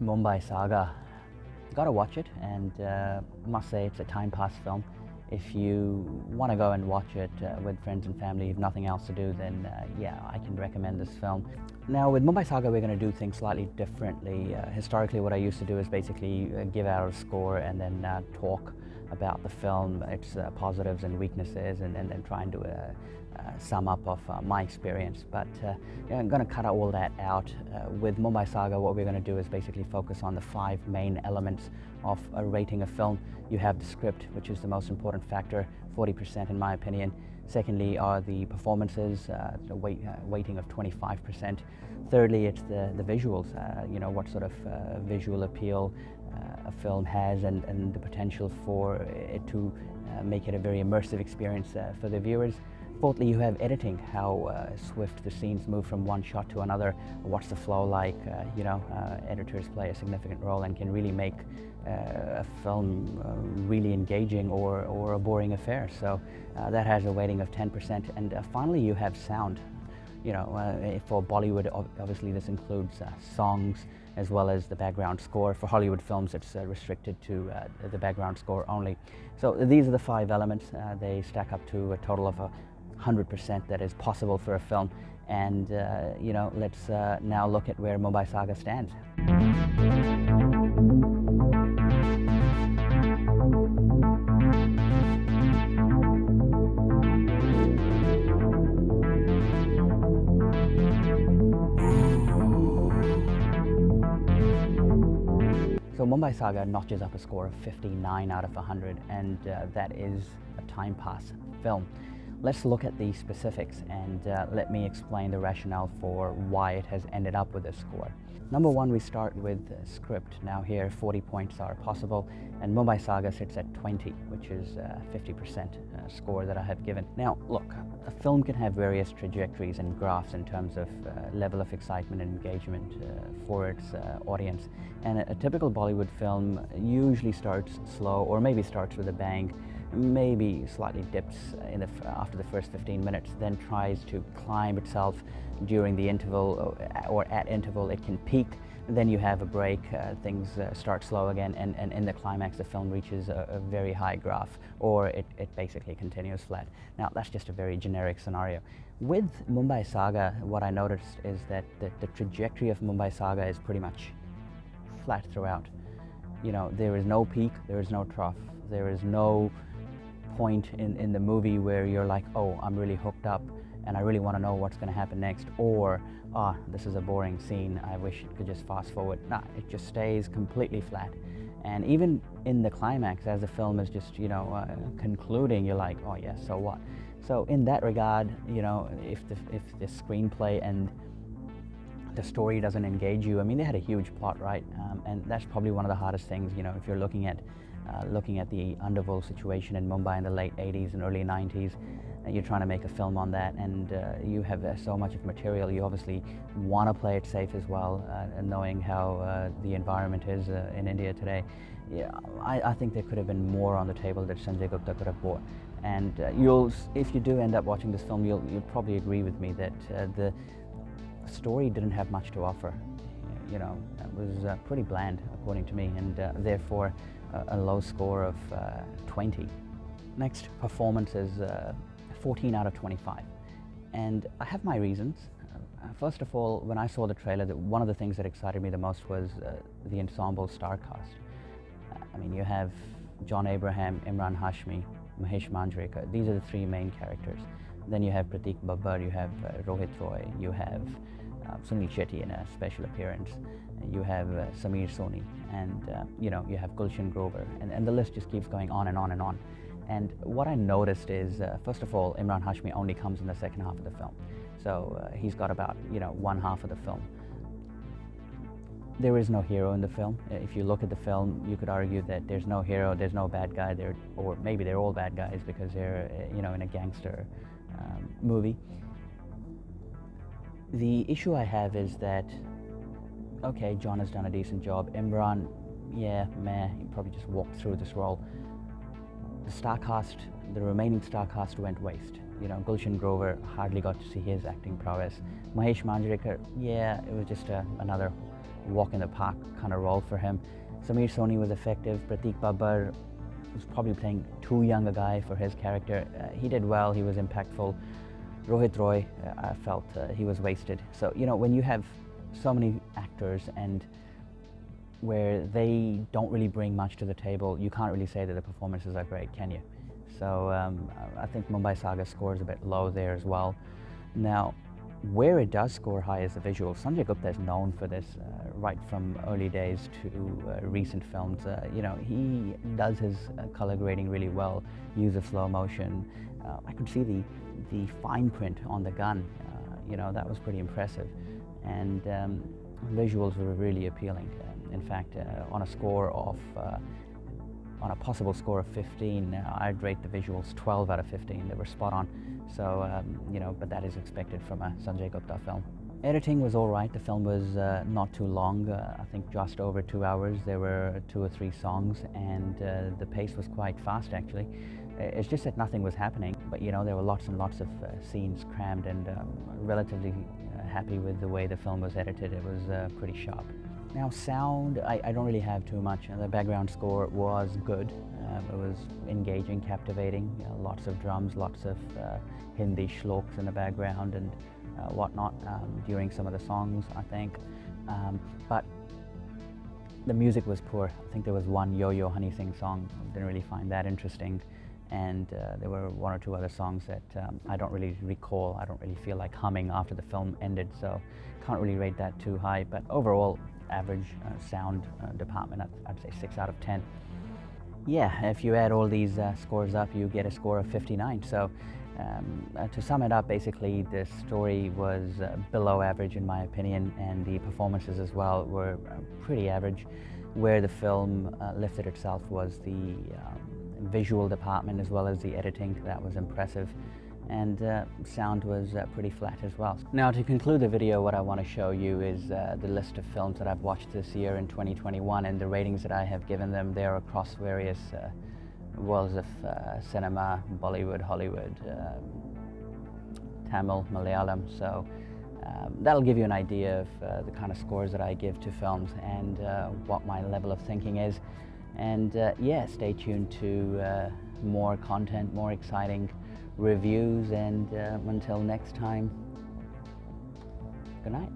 Mumbai Saga. Gotta watch it, and must say it's a time pass film. If you want to go and watch it with friends and family, if nothing else to do, then yeah, I can recommend this film. Now with Mumbai Saga, we're going to do things slightly differently. Historically, what I used to do is basically give out a score and then talk about the film, its positives and weaknesses, and then try and do a sum up of my experience. But yeah, I'm going to cut all that out. With Mumbai Saga, what we're going to do is basically focus on the 5 main elements of rating a film. You have the script, which is the most important factor, 40% in my opinion. Secondly are the performances, the weighting of 25%. Thirdly, it's the visuals, you know, what sort of visual appeal a film has, and the potential for it to make it a very immersive experience for the viewers. Fourthly, you have editing, how swift the scenes move from one shot to another, what's the flow like. You know, editors play a significant role and can really make a film really engaging or a boring affair. So that has a weighting of 10%. And finally, you have sound. You know, for Bollywood, obviously this includes songs as well as the background score. For Hollywood films, it's restricted to the background score only. So these are the 5 elements. They stack up to a total of 100% that is possible for a film. And you know, let's now look at where Mumbai Saga stands. So Mumbai Saga notches up a score of 59 out of 100, and that is a time pass film. Let's look at the specifics, and let me explain the rationale for why it has ended up with this score. Number 1, we start with script. Now here 40 points are possible, and Mumbai Saga sits at 20, which is 50% score that I have given. Now look, a film can have various trajectories and graphs in terms of level of excitement and engagement for its audience. And a typical Bollywood film usually starts slow, or maybe starts with a bang, maybe slightly dips after the first 15 minutes, then tries to climb itself during the interval, or at interval it can peak, then you have a break, things start slow again, and in the climax the film reaches a very high graph, or it basically continues flat. Now that's just a very generic scenario. With Mumbai Saga, what I noticed is that the trajectory of Mumbai Saga is pretty much flat throughout. You know, there is no peak, there is no trough, there is no point in the movie where you're like, oh, I'm really hooked up and I really want to know what's going to happen next, or this is a boring scene, I wish it could just fast forward. Nah, it just stays completely flat. And even in the climax, as the film is just, you know, concluding, you're like, oh yes, so what? So in that regard, you know, if the screenplay and the story doesn't engage you, I mean, they had a huge plot, right? And that's probably one of the hardest things, you know, if you're looking at the underworld situation in Mumbai in the late 80s and early 90s, you're trying to make a film on that, and you have so much of material. You obviously want to play it safe as well, knowing how the environment is in India today. Yeah, I think there could have been more on the table that Sanjay Gupta could have brought. And if you do end up watching this film, you'll probably agree with me that the story didn't have much to offer. You know, it was pretty bland, according to me, and therefore a low score of 20. Next, performances, 14 out of 25. And I have my reasons. First of all, when I saw the trailer, one of the things that excited me the most was the ensemble star cast. I mean, you have John Abraham, Imran Hashmi, Mahesh Manjrekar. These are the 3 main characters. Then you have Pratik Babbar, you have Rohit Roy, you have Sunil Shetty in a special appearance, you have Sameer Soni, and you know, you have Gulshan Grover, and the list just keeps going on and on and on. And what I noticed is, first of all, Imran Hashmi only comes in the second half of the film, so he's got about, you know, one half of the film. There is no hero in the film. If you look at the film, you could argue that there's no hero, there's no bad guy there, or maybe they're all bad guys because they're, you know, in a gangster movie. The issue I have is that, okay, John has done a decent job. Imran, yeah, meh, he probably just walked through this role. The star cast, the remaining star cast went waste. Gulshan Grover, hardly got to see his acting prowess. Mahesh Manjrekar, yeah, it was just another walk in the park kind of role for him. Sameer Soni was effective. Pratik Babbar was probably playing too young a guy for his character. He did well, he was impactful. Rohit Roy, I felt he was wasted. So, when you have so many actors and where they don't really bring much to the table, you can't really say that the performances are great, can you? So I think Mumbai Saga scores a bit low there as well. Now, where it does score high is the visuals. Sanjay Gupta is known for this right from early days to recent films. He does his color grading really well, use of slow motion. I could see the fine print on the gun. That was pretty impressive. And visuals were really appealing. In fact, on a possible score of 15, I'd rate the visuals 12 out of 15. They were spot on. So, but that is expected from a Sanjay Gupta film. Editing was all right. The film was not too long. I think just over 2 hours. There were 2 or 3 songs, and the pace was quite fast, actually. It's just that nothing was happening, but there were lots and lots of scenes crammed, and relatively happy with the way the film was edited. It was pretty sharp. Now, sound, I don't really have too much. The background score was good. It was engaging, captivating. Lots of drums, lots of Hindi shloks in the background and whatnot during some of the songs, I think. But the music was poor. I think there was one Yo-Yo Honey Singh song. Didn't really find that interesting. And there were 1 or 2 other songs that I don't really recall. I don't really feel like humming after the film ended, so can't really rate that too high. But overall, average sound department, I'd say 6 out of 10. Yeah, if you add all these scores up, you get a score of 59. So to sum it up, basically the story was below average in my opinion, and the performances as well were pretty average. Where the film lifted itself was the visual department as well as the editing. That was impressive. And sound was pretty flat as well. Now, to conclude the video, what I want to show you is the list of films that I've watched this year in 2021 and the ratings that I have given them. They're across various worlds of cinema, Bollywood, Hollywood, Tamil, Malayalam. So that'll give you an idea of the kind of scores that I give to films and what my level of thinking is. And yeah, stay tuned to more content, more exciting reviews, and until next time, good night.